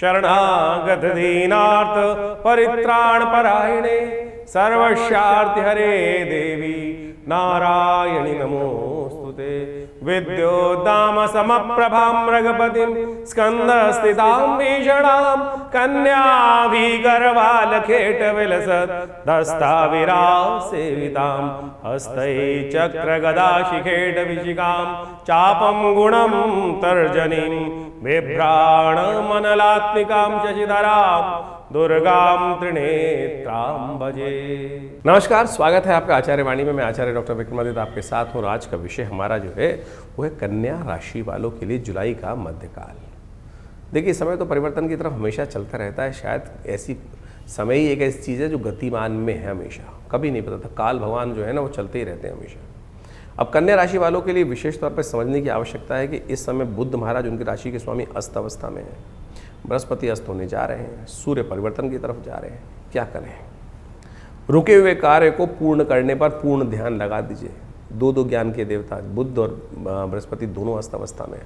शरणागत दीनार्थ परित्राण परायणे सर्वस्यार्थ हरे देवी नारायणि नमोस्तुते। विद्योद्दाम समप्रभां मृगपतिं स्कंदस्थितां भीषणां कन्याभिगर्भालखेट विलसत् दस्ताविरासेवितां हस्तै चक्रगदाशिखेट विशिखां चापं गुणं तर्जनीं बिभ्राणमनलात्मिकां शशिधरां दुर्गां त्रिनेत्रां भजे। नमस्कार, स्वागत है आपका आचार्य वाणी में। मैं आचार्य डॉक्टर विक्रमादित्य आपके साथ हूँ। आज का विषय हमारा जो है वो है कन्या राशि वालों के लिए जुलाई का मध्यकाल। देखिए, समय तो परिवर्तन की तरफ हमेशा चलता रहता है। शायद ऐसी समय ही एक ऐसी चीज़ है जो गतिमान में है, हमेशा कभी नहीं पता था। काल भगवान जो है ना वो चलते ही रहते हैं हमेशा। अब कन्या राशि वालों के लिए विशेष तौर पर समझने की आवश्यकता है कि इस समय बुध महाराज उनकी राशि के स्वामी अस्त अवस्था में है। बृहस्पति अस्त होने जा रहे हैं, सूर्य परिवर्तन की तरफ जा रहे हैं। क्या करें? रुके हुए कार्य को पूर्ण करने पर पूर्ण ध्यान लगा दीजिए। दो ज्ञान के देवता बुध और बृहस्पति दोनों अस्त अवस्था में है।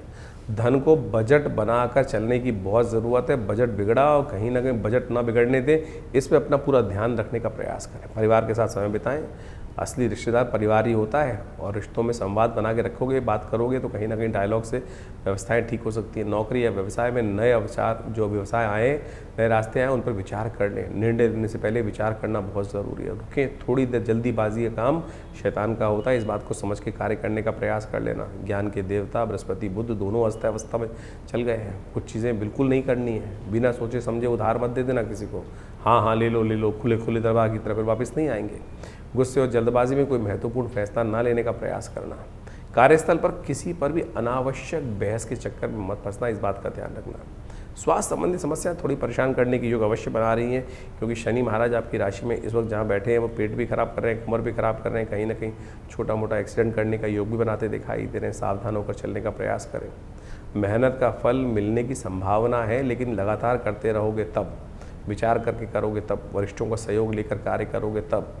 धन को बजट बनाकर चलने की बहुत ज़रूरत है। बजट बिगड़ा और कहीं ना कहीं बजट ना बिगड़ने दें, इस पर अपना पूरा ध्यान रखने का प्रयास करें। परिवार के साथ समय बिताएं। असली रिश्तेदार परिवार ही होता है और रिश्तों में संवाद बना के रखोगे, बात करोगे तो कहीं ना कहीं डायलॉग से व्यवस्थाएं ठीक हो सकती है। नौकरी या व्यवसाय में नए अवसर, जो व्यवसाय आए, नए रास्ते आए, उन पर विचार कर लें। निर्णय लेने से पहले विचार करना बहुत ज़रूरी है। रुकें, थोड़ी देर जल्दीबाजी का काम शैतान का होता है। इस बात को समझ के कार्य करने का प्रयास कर लेना। ज्ञान के देवता बृहस्पति बुध दोनों अवस्था में चल गए हैं। कुछ चीज़ें बिल्कुल नहीं करनी है, बिना सोचे समझे उधार मत दे देना किसी को। हाँ ले लो, खुले खुले दरबार की तरफ फिर वापस नहीं आएंगे। गुस्से और जल्दबाजी में कोई महत्वपूर्ण फैसला ना लेने का प्रयास करना। कार्यस्थल पर किसी पर भी अनावश्यक बहस के चक्कर में मत फंसना, इस बात का ध्यान रखना। स्वास्थ्य संबंधी समस्याएं थोड़ी परेशान करने की योग अवश्य बना रही हैं, क्योंकि शनि महाराज आपकी राशि में इस वक्त जहां बैठे हैं वो पेट भी खराब कर रहे हैं, कमर भी खराब कर रहे हैं। कहीं ना कहीं छोटा मोटा एक्सीडेंट करने का योग भी बनाते दिखाई दे रहे हैं। सावधान होकर चलने का प्रयास करें। मेहनत का फल मिलने की संभावना है, लेकिन लगातार करते रहोगे तब, विचार करके करोगे तब, वरिष्ठों का सहयोग लेकर कार्य करोगे तब।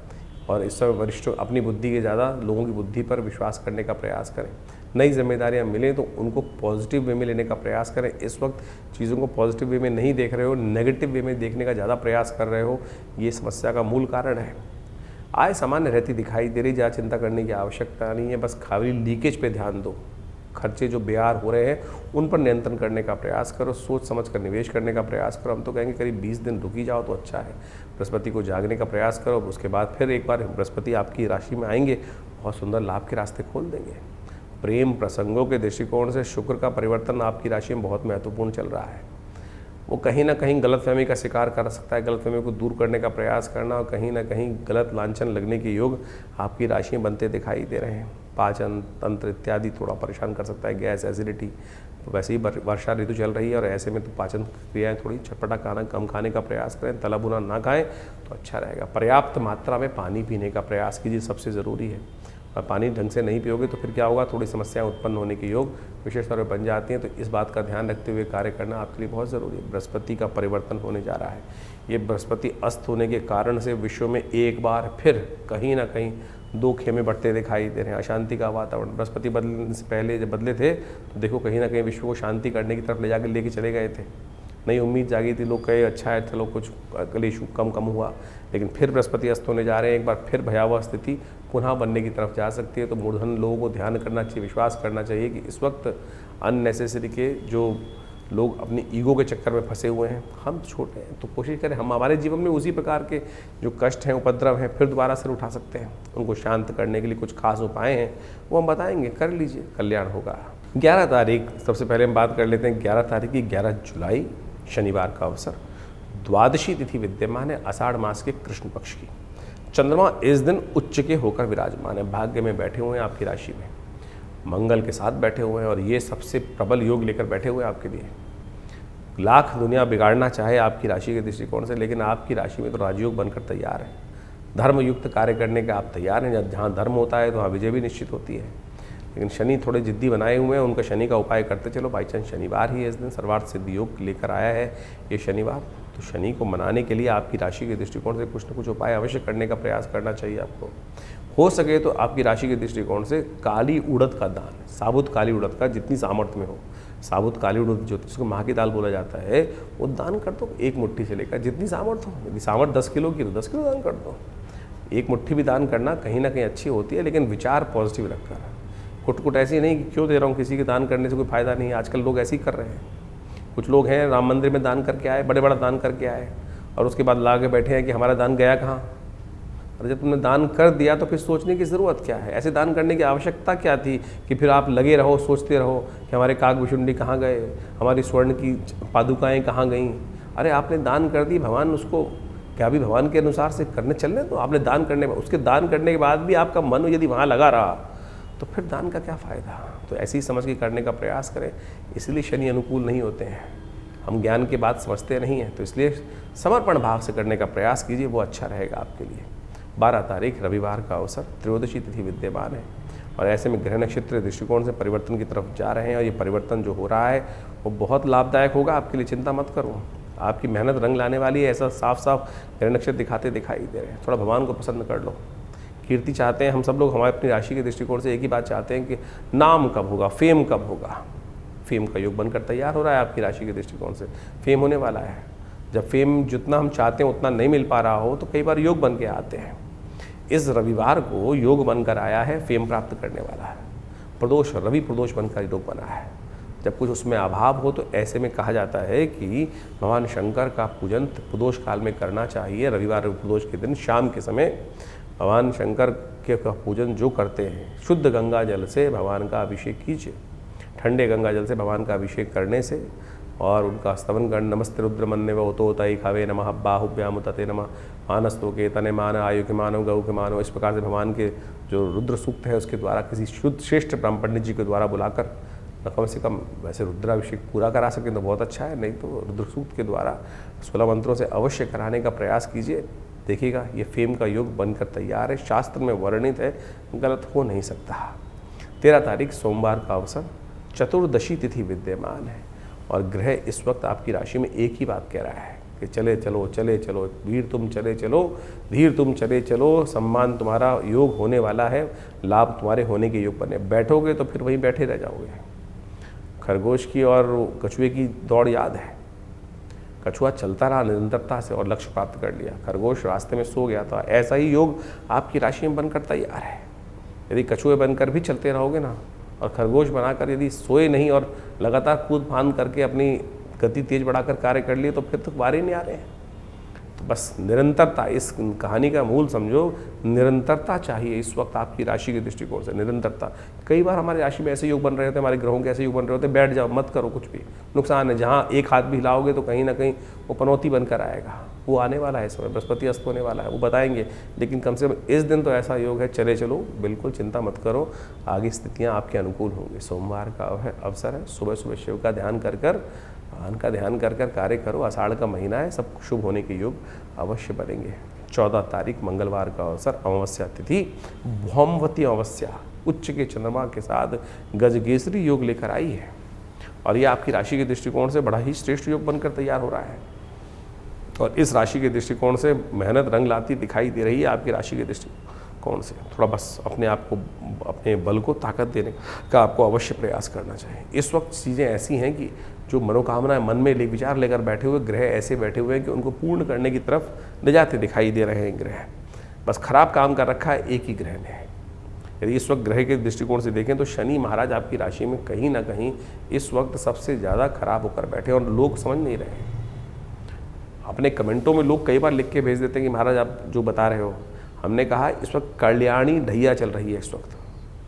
और इस समय वरिष्ठों अपनी बुद्धि के ज़्यादा लोगों की बुद्धि पर विश्वास करने का प्रयास करें। नई जिम्मेदारियां मिलें तो उनको पॉजिटिव वे में लेने का प्रयास करें। इस वक्त चीज़ों को पॉजिटिव वे में नहीं देख रहे हो, नेगेटिव वे में देखने का ज़्यादा प्रयास कर रहे हो, ये समस्या का मूल कारण है। आय सामान्य रहती दिखाई दे रही, ज़्यादा चिंता करने की आवश्यकता नहीं है। बस खाली लीकेज पे ध्यान दो। खर्चे जो बेकार हो रहे हैं उन पर नियंत्रण करने का प्रयास करो। सोच समझ कर निवेश करने का प्रयास करो। हम तो कहेंगे करीब 20 दिन रुकी जाओ तो अच्छा है। बृहस्पति को जागने का प्रयास करो। उसके बाद फिर एक बार बृहस्पति आपकी राशि में आएंगे, बहुत सुंदर लाभ के रास्ते खोल देंगे। प्रेम प्रसंगों के दृष्टिकोण से शुक्र का परिवर्तन आपकी राशि में बहुत महत्वपूर्ण चल रहा है। वो कहीं ना कहीं गलतफहमी का शिकार कर सकता है। गलतफहमी को दूर करने का प्रयास करना और कहीं ना कहीं गलत लांछन लगने के योग आपकी राशि में बनते दिखाई दे रहे हैं। पाचन तंत्र इत्यादि थोड़ा परेशान कर सकता है। गैस, एसिडिटी, वैसे ही वर्षा ऋतु चल रही है और ऐसे में तो पाचन क्रियाएं थोड़ी चटपटा खाना कम खाने का प्रयास करें। तला भुना ना खाएं तो अच्छा रहेगा। पर्याप्त मात्रा में पानी पीने का प्रयास कीजिए, सबसे ज़रूरी है। और पानी ढंग से नहीं पियोगे तो फिर क्या होगा, थोड़ी समस्याएं उत्पन्न होने के योग विशेष तौर पर बन जाती हैं। तो इस बात का ध्यान रखते हुए कार्य करना आपके लिए बहुत ज़रूरी है। बृहस्पति का परिवर्तन होने जा रहा है। ये बृहस्पति अस्त होने के कारण से विश्व में एक बार फिर कहीं ना कहीं दो खेमे बढ़ते दिखाई दे रहे हैं। अशांति का वातावरण, बृहस्पति बदलने से पहले जब बदले थे तो देखो कहीं ना कहीं विश्व को शांति करने की तरफ ले जाकर लेके चले गए थे। नई उम्मीद जागी थी, लोग कहे अच्छा है चलो कुछ कलेश कम हुआ। लेकिन फिर बृहस्पति अस्त होने जा रहे हैं। एक बार फिर भयावह स्थिति पुनः बनने की तरफ जा सकती है। तो मूर्धन लोगों को ध्यान करना चाहिए, विश्वास करना चाहिए कि इस वक्त अननेसेसरी के जो लोग अपनी ईगो के चक्कर में फंसे हुए हैं, हम छोटे हैं तो कोशिश करें हम हमारे जीवन में उसी प्रकार के जो कष्ट हैं, उपद्रव हैं, फिर दोबारा सिर उठा सकते हैं। उनको शांत करने के लिए कुछ खास उपाय हैं, वो हम बताएंगे, कर लीजिए, कल्याण होगा। 11 तारीख सबसे पहले हम बात कर लेते हैं। 11 तारीख की 11 जुलाई शनिवार का अवसर, द्वादशी तिथि विद्यमान है आषाढ़ मास के कृष्ण पक्ष की। चंद्रमा इस दिन उच्च के होकर विराजमान है, भाग्य में बैठे हुए हैं आपकी राशि में, मंगल के साथ बैठे हुए हैं और ये सबसे प्रबल योग लेकर बैठे हुए हैं आपके लिए। लाख दुनिया बिगाड़ना चाहे आपकी राशि के दृष्टिकोण से, लेकिन आपकी राशि में तो राजयोग बनकर तैयार है। धर्मयुक्त कार्य करने के आप तैयार हैं। जहाँ धर्म होता है तो वहाँ विजय भी निश्चित होती है। लेकिन शनि थोड़े जिद्दी बनाए हुए हैं, उनका शनि का उपाय करते चलो। बाई चांस शनिवार ही इस दिन सर्वार्थ सिद्धि योग लेकर आया है ये शनिवार, तो शनि को मनाने के लिए आपकी राशि के दृष्टिकोण से कुछ न कुछ उपाय अवश्य करने का प्रयास करना चाहिए आपको। हो सके तो आपकी राशि के दृष्टिकोण से काली उड़द का दान, साबुत काली उड़द का जितनी सामर्थ्य में हो साबुत काली उड़द जो जिसको माह की दाल बोला जाता है, वो दान कर दो 1 मुट्ठी से लेकर जितनी सामर्थ्य हो। यदि सामर्थ्य 10 किलो की तो 10 किलो दान कर दो। 1 मुट्ठी भी दान करना कहीं ना कहीं अच्छी होती है, लेकिन विचार पॉजिटिव रखकर, कुट ऐसी नहीं कि क्यों दे रहा हूँ, किसी के दान करने से कोई फायदा नहीं है। आजकल लोग ऐसे ही कर रहे हैं। कुछ लोग हैं राम मंदिर में दान करके आए, बड़ा दान करके आए, और उसके बाद ला के बैठे हैं कि हमारा दान गया कहाँ। और जब तुमने दान कर दिया तो फिर सोचने की ज़रूरत क्या है? ऐसे दान करने की आवश्यकता क्या थी कि फिर आप लगे रहो, सोचते रहो कि हमारे काग विशुंडी कहाँ गए, हमारी स्वर्ण की पादुकाएँ कहाँ गईं। अरे आपने दान कर दी, भगवान उसको क्या भी भगवान के अनुसार से करने चलने तो आपने दान करने, उसके दान करने के बाद भी आपका मन यदि वहाँ लगा रहा तो फिर दान का क्या फ़ायदा। तो ऐसी समझ के करने का प्रयास करें। इसलिए शनि अनुकूल नहीं होते हैं, हम ज्ञान की बात समझते नहीं हैं, तो इसलिए समर्पण भाव से करने का प्रयास कीजिए, वो अच्छा रहेगा आपके लिए। 12 तारीख रविवार का अवसर, त्रयोदशी तिथि विद्यमान है, और ऐसे में ग्रह नक्षत्र दृष्टिकोण से परिवर्तन की तरफ जा रहे हैं, और ये परिवर्तन जो हो रहा है वो बहुत लाभदायक होगा आपके लिए। चिंता मत करो, आपकी मेहनत रंग लाने वाली है। ऐसा साफ साफ ग्रह नक्षत्र दिखाते दिखाई दे रहे हैं। थोड़ा भगवान को पसंद कर लो। कीर्ति चाहते हैं हम सब लोग, हमारे अपनी राशि के दृष्टिकोण से एक ही बात चाहते हैं कि नाम कब होगा, फेम कब होगा। फेम का योग बनकर तैयार हो रहा है आपकी राशि के दृष्टिकोण से, फेम होने वाला है। जब फेम जितना हम चाहते हैं उतना नहीं मिल पा रहा हो तो कई बार योग बन के आते हैं। इस रविवार को योग बनकर आया है, फेम प्राप्त करने वाला है। प्रदोष, रवि प्रदोष बनकर योग बना है। जब कुछ उसमें अभाव हो तो ऐसे में कहा जाता है कि भगवान शंकर का पूजन प्रदोष काल में करना चाहिए। रविवार प्रदोष के दिन शाम के समय भगवान शंकर के का पूजन जो करते हैं, शुद्ध गंगा जल से भगवान का अभिषेक कीजिए। ठंडे गंगा जल से भगवान का अभिषेक करने से और उनका स्तवन कर, नमस्ते रुद्रमन्य व तोतई खावे नमः बाहुभ्याम तते नमः मानस्तों के तने मान आयु के मानव गौ के मानव। इस प्रकार से भगवान के जो रुद्र सूक्त है उसके द्वारा किसी शुद्ध श्रेष्ठ ब्राह्मण पंडित जी के द्वारा बुलाकर कम से कम, वैसे रुद्राभिषेक पूरा करा सकें तो बहुत अच्छा है, नहीं तो रुद्र सूक्त के द्वारा 16 मंत्रों से अवश्य कराने का प्रयास कीजिए। देखिएगा ये फेम का योग बनकर तैयार है, शास्त्र में वर्णित है, गलत हो नहीं सकता। 13 तारीख सोमवार का अवसर, चतुर्दशी तिथि विद्यमान है, और ग्रह इस वक्त आपकी राशि में एक ही बात कह रहा है कि चले चलो चले चलो, वीर तुम चले चलो, धीर तुम चले चलो, सम्मान तुम्हारा योग होने वाला है, लाभ तुम्हारे होने के योग बने। बैठोगे तो फिर वहीं बैठे रह जाओगे। खरगोश की और कछुए की दौड़ याद है। कछुआ चलता रहा निरंतरता से और लक्ष्य प्राप्त कर लिया, खरगोश रास्ते में सो गया था। ऐसा ही योग आपकी राशि में बनकर तैयार है। यदि कछुए बनकर भी चलते रहोगे ना, और खरगोश बनाकर यदि सोए नहीं और लगातार कूद फांद करके अपनी गति तेज बढ़ाकर कार्य कर लिए तो फिर तो बारे नहीं आ रहे हैं। तो बस निरंतरता, इस कहानी का मूल समझो, निरंतरता चाहिए इस वक्त आपकी राशि के दृष्टिकोण से, निरंतरता। कई बार हमारी राशि में ऐसे योग बन रहे होते हैं, हमारे ग्रहों के ऐसे योग बन रहे होते हैं, बैठ जाओ मत करो कुछ भी, नुकसान है। जहाँ एक हाथ भी हिलाओगे तो कहीं ना कहीं वो पनौती बनकर आएगा। वो आने वाला है समय, बृहस्पति अस्त होने वाला है, वो बताएंगे। लेकिन कम से कम इस दिन तो ऐसा योग है, चले चलो, बिल्कुल चिंता मत करो, आगे स्थितियाँ आपके अनुकूल होंगी। सोमवार का अवसर है, सुबह सुबह शिव का ध्यान कर भगवान का ध्यान कर कार्य करो। आषाढ़ का महीना है, सब शुभ होने के योग अवश्य बनेंगे। 14 तारीख मंगलवार का अवसर, अमावस्या तिथि, भौमवती अमावस्या, उच्च के चंद्रमा के साथ गजगेसरी योग लेकर आई है, और ये आपकी राशि के दृष्टिकोण से बड़ा ही श्रेष्ठ योग बनकर तैयार हो रहा है। और इस राशि के दृष्टिकोण से मेहनत रंग लाती दिखाई दे रही है आपकी राशि के दृष्टिकोण से। थोड़ा बस अपने आप को, अपने बल को ताकत देने का आपको अवश्य प्रयास करना चाहिए। इस वक्त चीज़ें ऐसी हैं कि जो मनोकामनाएं मन में विचार लेकर बैठे हुए ग्रह ऐसे बैठे हुए हैं कि उनको पूर्ण करने की तरफ ले जाते दिखाई दे रहे हैं ग्रह। बस खराब काम कर रखा है एक ही ग्रह ने। यदि इस वक्त ग्रह के दृष्टिकोण से देखें तो शनि महाराज आपकी राशि में कहीं ना कहीं इस वक्त सबसे ज़्यादा खराब होकर बैठे, और लोग समझ नहीं रहे हैं। अपने कमेंटों में लोग कई बार लिख के भेज देते हैं कि महाराज आप जो बता रहे हो, हमने कहा इस वक्त कल्याणी ढैया चल रही है।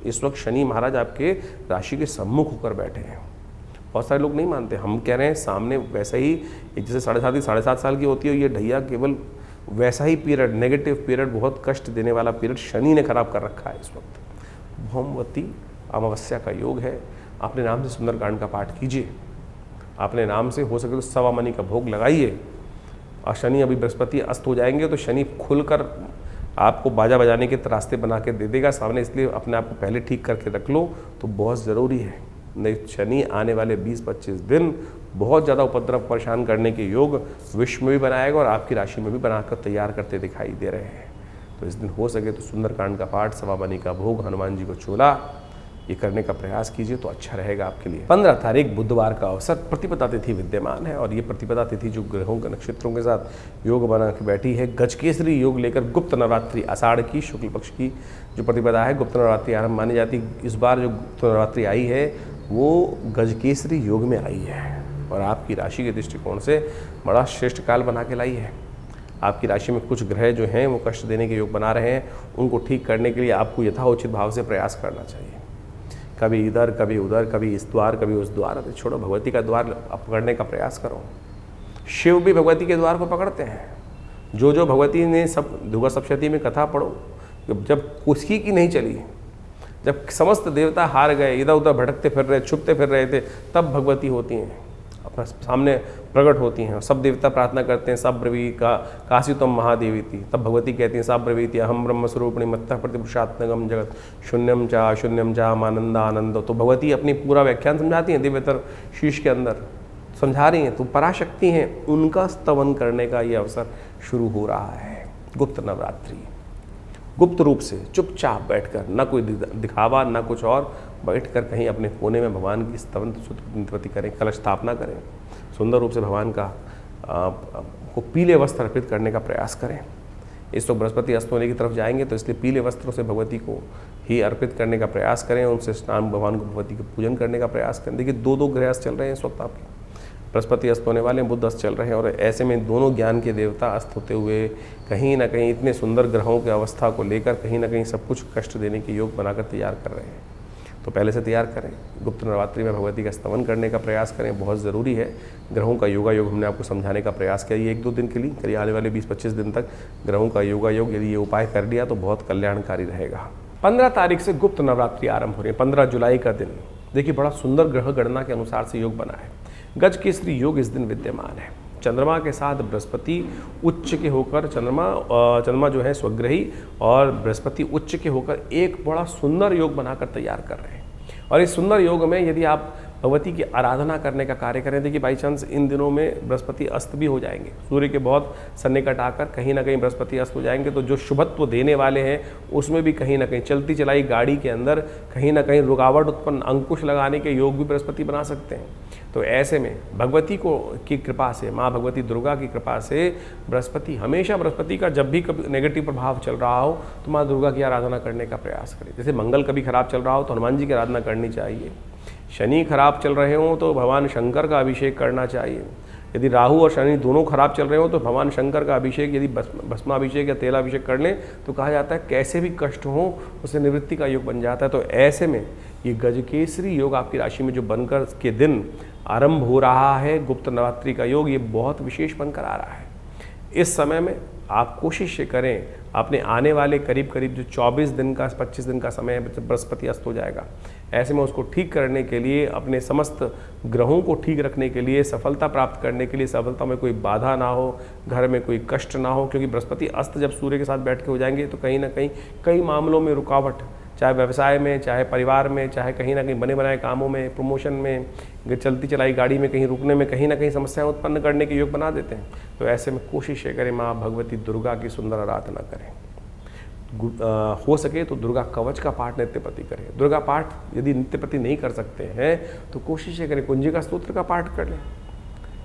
इस वक्त शनि महाराज आपके राशि के सम्मुख होकर बैठे हैं। बहुत सारे लोग नहीं मानते, हम कह रहे हैं सामने वैसा ही, जैसे 7.5 साल की होती है ये ढैया, केवल वैसा ही पीरियड, नेगेटिव पीरियड, बहुत कष्ट देने वाला पीरियड शनि ने खराब कर रखा है इस वक्त। भौमवती अमावस्या का योग है। अपने नाम से सुंदरकांड का पाठ कीजिए, अपने नाम से हो सके तो सवा मनी का भोग लगाइए। और शनि, अभी बृहस्पति अस्त हो जाएंगे तो शनि खुलकर आपको बाजा बजाने के रास्ते बना के दे देगा सामने, इसलिए अपने आप को पहले ठीक करके रख लो तो बहुत ज़रूरी है। नहीं शनि आने वाले 20-25 दिन बहुत ज़्यादा उपद्रव परेशान करने के योग विश्व में भी बनाएगा और आपकी राशि में भी बनाकर तैयार करते दिखाई दे रहे हैं। तो इस दिन हो सके तो सुंदरकांड का पाठ, सवा मनी का भोग, हनुमान जी को चोला, ये करने का प्रयास कीजिए तो अच्छा रहेगा आपके लिए। 15 तारीख बुधवार का अवसर, प्रतिपदा तिथि विद्यमान है और ये प्रतिपदा तिथि जो ग्रहों के नक्षत्रों के साथ योग बना के बैठी है, गजकेसरी योग लेकर गुप्त नवरात्रि आषाढ़ की शुक्ल पक्ष की जो प्रतिपदा है, गुप्त नवरात्रि आरंभ मानी जाती। इस बार जो गुप्त नवरात्रि आई है वो गजकेसरी योग में आई है और आपकी राशि के दृष्टिकोण से बड़ा श्रेष्ठ काल बना के लाई है। आपकी राशि में कुछ ग्रह जो हैं वो कष्ट देने के योग बना रहे हैं, उनको ठीक करने के लिए आपको यथाउचित भाव से प्रयास करना चाहिए। कभी इधर कभी उधर, कभी इस द्वार कभी उस द्वार, अरे छोड़ो, भगवती का द्वार पकड़ने का प्रयास करो। शिव भी भगवती के द्वार को पकड़ते हैं। जो भगवती ने सब दुर्गा सप्तशती में कथा पढ़ो, जब कुछ की नहीं चली, जब समस्त देवता हार गए, इधर उधर भटकते फिर रहे, छुपते फिर रहे थे, तब भगवती होती हैं, अपना सामने प्रकट होती हैं और सब देवता प्रार्थना करते हैं, सब ब्रवी का काशी तुम महादेवी थी, तब भगवती कहती हैं सब ब्रवीति अहम ब्रह्म स्वरूपिणी मत्तः प्रतिपुरुषात्मकम जगत शून्यम चा आनंदा आनंद। तो भगवती अपनी पूरा व्याख्यान समझाती हैं, दिव्यतर शीश के अंदर समझा रही हैं, तो पराशक्ति हैं, उनका स्तवन करने का ये अवसर शुरू हो रहा है। गुप्त नवरात्रि, गुप्त रूप से चुपचाप बैठकर, ना कोई दिखावा ना कुछ और, बैठकर कहीं अपने कोने में भगवान की स्तवन स्तुति करें, कलश स्थापना करें, सुंदर रूप से भगवान का को पीले वस्त्र अर्पित करने का प्रयास करें। इस वक्त बृहस्पति अस्त होने की तरफ जाएंगे तो इसलिए पीले वस्त्रों से भगवती को ही अर्पित करने का प्रयास करें, उनसे स्नान, भगवान को भगवती के पूजन करने का प्रयास करें। देखिए 2 ग्रह अस्त चल रहे हैं इस वक्त आपके, बृहस्पति अस्त होने वाले हैं, बुध अस्त चल रहे हैं और ऐसे में दोनों ज्ञान के देवता अस्त होते हुए कहीं ना कहीं इतने सुंदर ग्रहों की अवस्था को लेकर कहीं ना कहीं सब कुछ कष्ट देने के योग बनाकर तैयार कर रहे हैं। तो पहले से तैयार करें, गुप्त नवरात्रि में भगवती का स्तवन करने का प्रयास करें, बहुत ज़रूरी है। ग्रहों का योगा योग हमने आपको समझाने का प्रयास किया, ये 1-2 दिन के लिए, करीब आने वाले 20-25 दिन तक ग्रहों का योगा योग यदि ये उपाय कर लिया तो बहुत कल्याणकारी रहेगा। 15 तारीख से गुप्त नवरात्रि आरंभ हो रही है, 15 जुलाई का दिन। देखिए बड़ा सुंदर ग्रह गणना के अनुसार से योग बना है, गजकेसरी योग इस दिन विद्यमान है। चंद्रमा के साथ बृहस्पति उच्च के होकर, चंद्रमा जो है स्वग्रही और बृहस्पति उच्च के होकर एक बड़ा सुंदर योग बनाकर तैयार कर रहे हैं। और इस सुंदर योग में यदि आप भगवती की आराधना करने का कार्य करें, देखिए बाई चांस इन दिनों में बृहस्पति अस्त भी हो जाएंगे, सूर्य के बहुत सन्निकट आकर कहीं ना कहीं बृहस्पति अस्त हो जाएंगे, तो जो शुभत्व देने वाले हैं उसमें भी कहीं ना कहीं चलती चलाई गाड़ी के अंदर कहीं ना कहीं रुकावट उत्पन्न, अंकुश लगाने के योग भी बृहस्पति बना सकते हैं। तो ऐसे में भगवती की कृपा से, माँ भगवती दुर्गा की कृपा से बृहस्पति, हमेशा बृहस्पति का जब भी कभी नेगेटिव प्रभाव चल रहा हो तो माँ दुर्गा की आराधना करने का प्रयास करें। जैसे मंगल कभी खराब चल रहा हो तो हनुमान जी की आराधना करनी चाहिए, शनि खराब चल रहे हों तो भगवान शंकर का अभिषेक करना चाहिए, यदि राहु और शनि दोनों खराब चल रहे हो तो भगवान शंकर का अभिषेक, यदि भस्माभिषेक या तेलाभिषेक कर लें तो कहा जाता है कैसे भी कष्ट हो उससे निवृत्ति का योग बन जाता है। तो ऐसे में ये गजकेसरी योग आपकी राशि में जो बनकर के दिन आरंभ हो रहा है, गुप्त नवरात्रि का योग, ये बहुत विशेष बनकर आ रहा है। इस समय में आप कोशिश करें, अपने आने वाले करीब करीब जो 24 दिन का 25 दिन का समय है, बृहस्पति अस्त हो जाएगा, ऐसे में उसको ठीक करने के लिए, अपने समस्त ग्रहों को ठीक रखने के लिए, सफलता प्राप्त करने के लिए, सफलता में कोई बाधा ना हो, घर में कोई कष्ट ना हो, क्योंकि बृहस्पति अस्त जब सूर्य के साथ बैठ के हो जाएंगे तो कहीं ना कहीं कई मामलों में रुकावट, चाहे व्यवसाय में, चाहे परिवार में, चाहे कहीं ना कहीं बने बनाए कामों में, प्रमोशन में, चलती चलाई गाड़ी में कहीं रुकने में कहीं ना कहीं समस्याएं उत्पन्न करने के योग बना देते हैं। तो ऐसे में कोशिश करें माँ भगवती दुर्गा की सुंदर आराधना करें, हो सके तो दुर्गा कवच का पाठ नित्य प्रति करें। दुर्गा पाठ यदि नित्य प्रति नहीं कर सकते हैं तो कोशिश करें कुंजिका स्तोत्र का पाठ कर लें।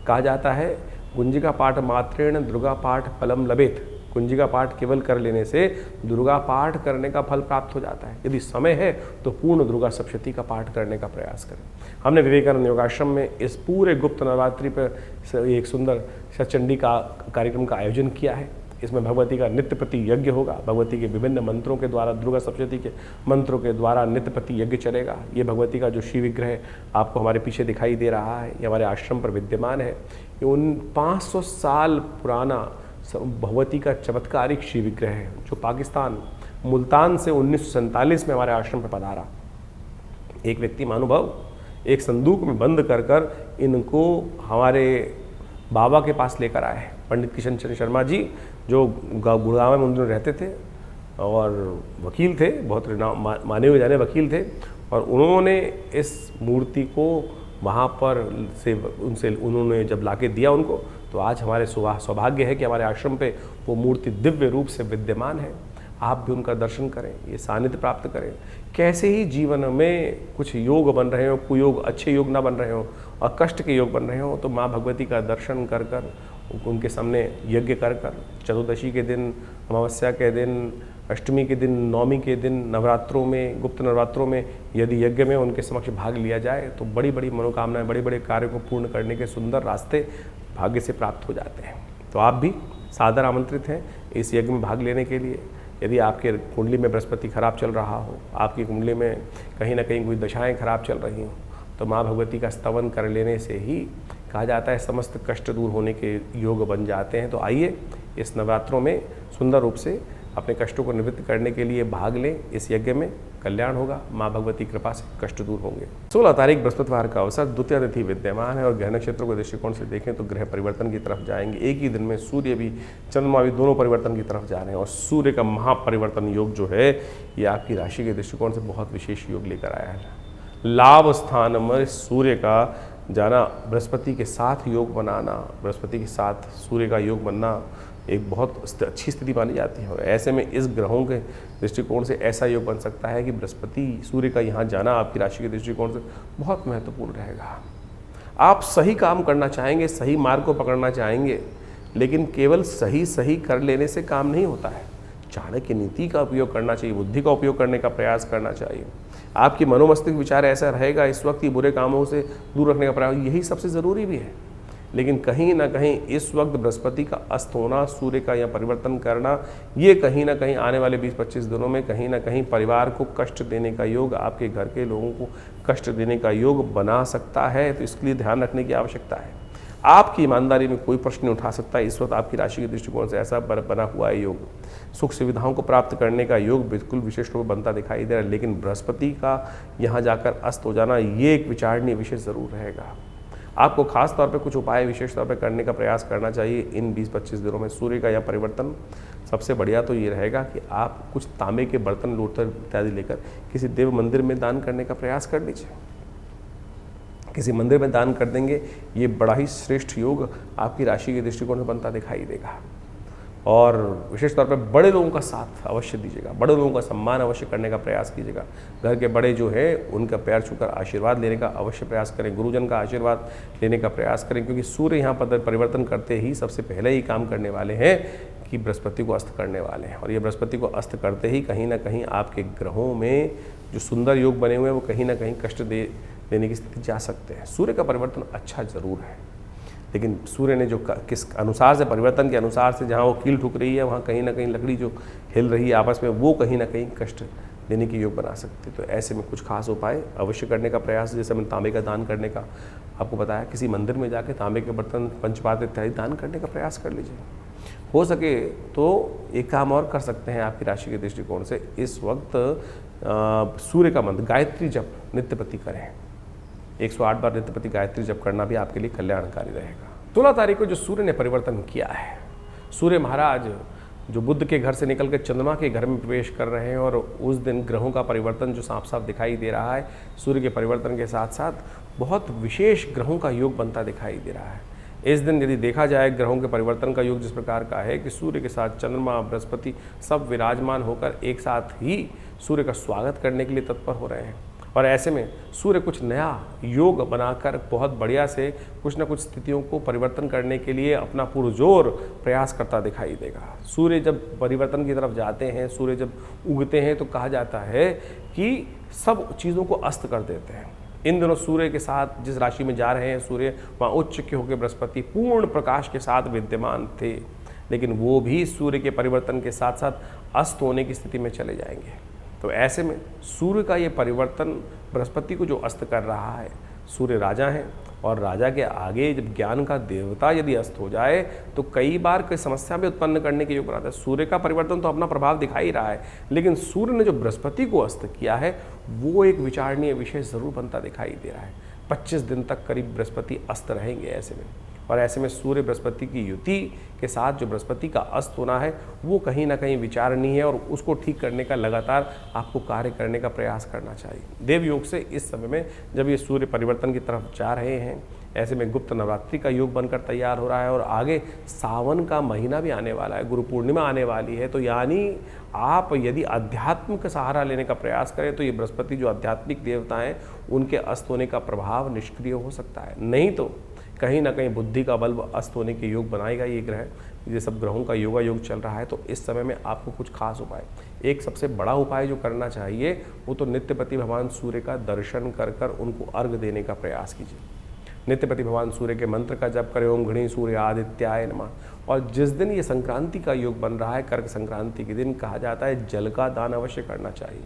कहा जाता है कुंजिका पाठ मात्रेण दुर्गा पाठ फलम लभेत, कुंजिका पाठ केवल कर लेने से दुर्गा पाठ करने का फल प्राप्त हो जाता है। यदि समय है तो पूर्ण दुर्गा सप्तशती का पाठ करने का प्रयास करें। हमने विवेकानंद योगाश्रम में इस पूरे गुप्त नवरात्रि पर एक सुंदर सचंडी का कार्यक्रम का आयोजन किया है। इसमें भगवती का नित्य प्रति यज्ञ होगा, भगवती के विभिन्न मंत्रों के द्वारा, दुर्गा सप्तशती के मंत्रों के द्वारा नित्य प्रति यज्ञ चलेगा। ये भगवती का जो शिव विग्रह आपको हमारे पीछे दिखाई दे रहा है, ये हमारे आश्रम पर विद्यमान है। ये उन 500 साल पुराना भगवती का चमत्कारिक शिव विग्रह है जो पाकिस्तान मुल्तान से 1947 में हमारे आश्रम पर पधारा। एक व्यक्ति महानुभाव एक संदूक में बंद कर कर इनको हमारे बाबा के पास लेकर आए। पंडित किशन चंद्र शर्मा जी जो गुड़गांव में उन दिनों रहते थे और वकील थे, बहुत माने हुए जाने वकील थे, और उन्होंने इस मूर्ति को वहाँ पर से उन्होंने जब लाके दिया उनको, तो आज हमारे सौभाग्य है कि हमारे आश्रम पे वो मूर्ति दिव्य रूप से विद्यमान है। आप भी उनका दर्शन करें, ये सानिध्य प्राप्त करें। कैसे ही जीवन में कुछ योग बन रहे हो, कुयोग, अच्छे योग ना बन रहे हो और कष्ट के योग बन रहे हो, तो माँ भगवती का दर्शन कर कर, उनके सामने यज्ञ कर कर, चतुर्दशी के दिन, अमावस्या के दिन, अष्टमी के दिन, नवमी के दिन, नवरात्रों में, गुप्त नवरात्रों में यदि यज्ञ में उनके समक्ष भाग लिया जाए तो बड़ी बड़ी मनोकामनाएं, बड़े बड़े कार्यों को पूर्ण करने के सुंदर रास्ते भाग्य से प्राप्त हो जाते हैं। तो आप भी सादर आमंत्रित हैं इस यज्ञ में भाग लेने के लिए। यदि आपके कुंडली में बृहस्पति खराब चल रहा हो, आपकी कुंडली में कहीं ना कहीं कोई दशाएं खराब चल रही हों, तो माँ भगवती का स्तवन कर लेने से ही कहा जाता है समस्त कष्ट दूर होने के योग बन जाते हैं। तो आइए इस नवरात्रों में सुंदर रूप से अपने कष्टों को निवृत्त करने के लिए भाग लें इस यज्ञ में। कल्याण होगा, माँ भगवती कृपा से कष्ट दूर होंगे। 16 तारीख बृहस्पतिवार का अवसर, द्वितीय तिथि विद्यमान है और ग्रह नक्षत्रों के दृष्टिकोण से देखें तो ग्रह परिवर्तन की तरफ जाएंगे। एक ही दिन में सूर्य भी, चंद्रमा भी, दोनों परिवर्तन की तरफ जा रहे हैं और सूर्य का महापरिवर्तन योग जो है ये आपकी राशि के दृष्टिकोण से बहुत विशेष योग लेकर आया है। लाभ स्थान में सूर्य का जाना, बृहस्पति के साथ योग बनाना, बृहस्पति के साथ सूर्य का योग बनना एक बहुत अच्छी स्थिति मानी जाती है। और ऐसे में इस ग्रहों के दृष्टिकोण से ऐसा योग बन सकता है कि बृहस्पति सूर्य का यहाँ जाना आपकी राशि के दृष्टिकोण से बहुत महत्वपूर्ण रहेगा। आप सही काम करना चाहेंगे, सही मार्ग को पकड़ना चाहेंगे, लेकिन केवल सही कर लेने से काम नहीं होता है। चाणक्य नीति का उपयोग करना चाहिए, बुद्धि का उपयोग करने का प्रयास करना चाहिए। आपकी मनोमस्तिष्क विचार ऐसा रहेगा इस वक्त, बुरे कामों से दूर रखने का प्रयास, यही सबसे ज़रूरी भी है। लेकिन कहीं ना कहीं इस वक्त बृहस्पति का अस्त होना, सूर्य का यह परिवर्तन करना, ये कहीं ना कहीं आने वाले 20-25 दिनों में कहीं ना कहीं परिवार को कष्ट देने का योग, आपके घर के लोगों को कष्ट देने का योग बना सकता है। तो इसके लिए ध्यान रखने की आवश्यकता है। आपकी ईमानदारी में कोई प्रश्न नहीं उठा सकता। इस वक्त आपकी राशि के दृष्टिकोण से ऐसा बना हुआ है योग। सुख सुविधाओं को प्राप्त करने का योग बिल्कुल विशेष रूप में बनता दिखाई दे रहा है, लेकिन बृहस्पति का यहाँ जाकर अस्त हो जाना ये एक विचारणीय विषय ज़रूर रहेगा। आपको खास तौर पे कुछ उपाय विशेष तौर पे करने का प्रयास करना चाहिए इन 20-25 दिनों में। सूर्य का यह परिवर्तन सबसे बढ़िया तो ये रहेगा कि आप कुछ तांबे के बर्तन, लोटा इत्यादि लेकर किसी देव मंदिर में दान करने का प्रयास कर लीजिए। किसी मंदिर में दान कर देंगे, ये बड़ा ही श्रेष्ठ योग आपकी राशि के दृष्टिकोण से बनता दिखाई देगा। और विशेष तौर पर बड़े लोगों का साथ अवश्य दीजिएगा, बड़े लोगों का सम्मान अवश्य करने का प्रयास कीजिएगा। घर के बड़े जो है उनका पैर छूकर आशीर्वाद लेने का अवश्य प्रयास करें, गुरुजन का आशीर्वाद लेने का प्रयास करें, क्योंकि सूर्य यहाँ पर परिवर्तन करते ही सबसे पहले ही काम करने वाले हैं कि बृहस्पति को अस्त करने वाले हैं। और ये बृहस्पति को अस्त करते ही कहीं ना कहीं आपके ग्रहों में जो सुंदर योग बने हुए हैं वो कहीं ना कहीं कष्ट देने की स्थिति जा सकते हैं। सूर्य का परिवर्तन अच्छा जरूर है, लेकिन सूर्य ने जो किस अनुसार से, परिवर्तन के अनुसार से जहाँ वो कील ठुक रही है वहाँ कहीं ना कहीं लकड़ी जो हिल रही है आपस में, वो कहीं ना कहीं कष्ट देने की योग बना सकते। तो ऐसे में कुछ खास उपाय अवश्य करने का प्रयास, जैसे मैंने तांबे का दान करने का आपको बताया, किसी मंदिर में जाके तांबे के बर्तन, पंचपात्र इत्यादि दान करने का प्रयास कर लीजिए। हो सके तो एक काम और कर सकते हैं आपकी राशि के दृष्टिकोण से, इस वक्त सूर्य का मंत्र गायत्री जप नित्य प्रति करें। 108 बार नित्य प्रति गायत्री जप करना भी आपके लिए कल्याणकारी रहेगा। 16 तारीख को जो सूर्य ने परिवर्तन किया है, सूर्य महाराज जो बुध के घर से निकल कर चंद्रमा के घर में प्रवेश कर रहे हैं, और उस दिन ग्रहों का परिवर्तन जो साफ साफ दिखाई दे रहा है, सूर्य के परिवर्तन के साथ साथ बहुत विशेष ग्रहों का योग बनता दिखाई दे रहा है। इस दिन यदि देखा जाए ग्रहों के परिवर्तन का योग जिस प्रकार का है कि सूर्य के साथ चंद्रमा, बृहस्पति सब विराजमान होकर एक साथ ही सूर्य का स्वागत करने के लिए तत्पर हो रहे हैं। और ऐसे में सूर्य कुछ नया योग बनाकर बहुत बढ़िया से कुछ न कुछ स्थितियों को परिवर्तन करने के लिए अपना पुरजोर प्रयास करता दिखाई देगा। सूर्य जब परिवर्तन की तरफ जाते हैं, सूर्य जब उगते हैं, तो कहा जाता है कि सब चीज़ों को अस्त कर देते हैं। इन दिनों सूर्य के साथ जिस राशि में जा रहे हैं सूर्य, वहाँ उच्च के होकर बृहस्पति पूर्ण प्रकाश के साथ विद्यमान थे, लेकिन वो भी सूर्य के परिवर्तन के साथ साथ अस्त होने की स्थिति में चले जाएंगे। तो ऐसे में सूर्य का ये परिवर्तन बृहस्पति को जो अस्त कर रहा है, सूर्य राजा हैं और राजा के आगे जब ज्ञान का देवता यदि अस्त हो जाए तो कई बार कोई समस्या भी उत्पन्न करने के योग बनाता है। सूर्य का परिवर्तन तो अपना प्रभाव दिखा ही रहा है, लेकिन सूर्य ने जो बृहस्पति को अस्त किया है वो एक विचारणीय विषय जरूर बनता दिखाई दे रहा है। 25 दिन तक करीब बृहस्पति अस्त रहेंगे ऐसे में, और ऐसे में सूर्य बृहस्पति की युति के साथ जो बृहस्पति का अस्त होना है वो कहीं ना कहीं विचारणीय है और उसको ठीक करने का लगातार आपको कार्य करने का प्रयास करना चाहिए। देव योग से इस समय में जब ये सूर्य परिवर्तन की तरफ जा रहे हैं, ऐसे में गुप्त नवरात्रि का योग बनकर तैयार हो रहा है और आगे सावन का महीना भी आने वाला है, गुरु पूर्णिमा आने वाली है। तो यानी आप यदि अध्यात्म का सहारा लेने का प्रयास करें तो ये बृहस्पति जो आध्यात्मिक देवता हैं उनके अस्त होने का प्रभाव निष्क्रिय हो सकता है, नहीं तो कहीं ना कहीं बुद्धि का बल अस्त होने के योग बनाएगा ये ग्रह। ये सब ग्रहों का योगा योग चल रहा है, तो इस समय में आपको कुछ खास उपाय, एक सबसे बड़ा उपाय जो करना चाहिए वो तो नित्यपति भगवान सूर्य का दर्शन कर कर उनको अर्घ देने का प्रयास कीजिए। नित्यपति भगवान सूर्य के मंत्र का जप करें, ओम घृणी सूर्य आदित्याय नमः। और जिस दिन ये संक्रांति का योग बन रहा है, कर्क संक्रांति के दिन, कहा जाता है जल का दान अवश्य करना चाहिए।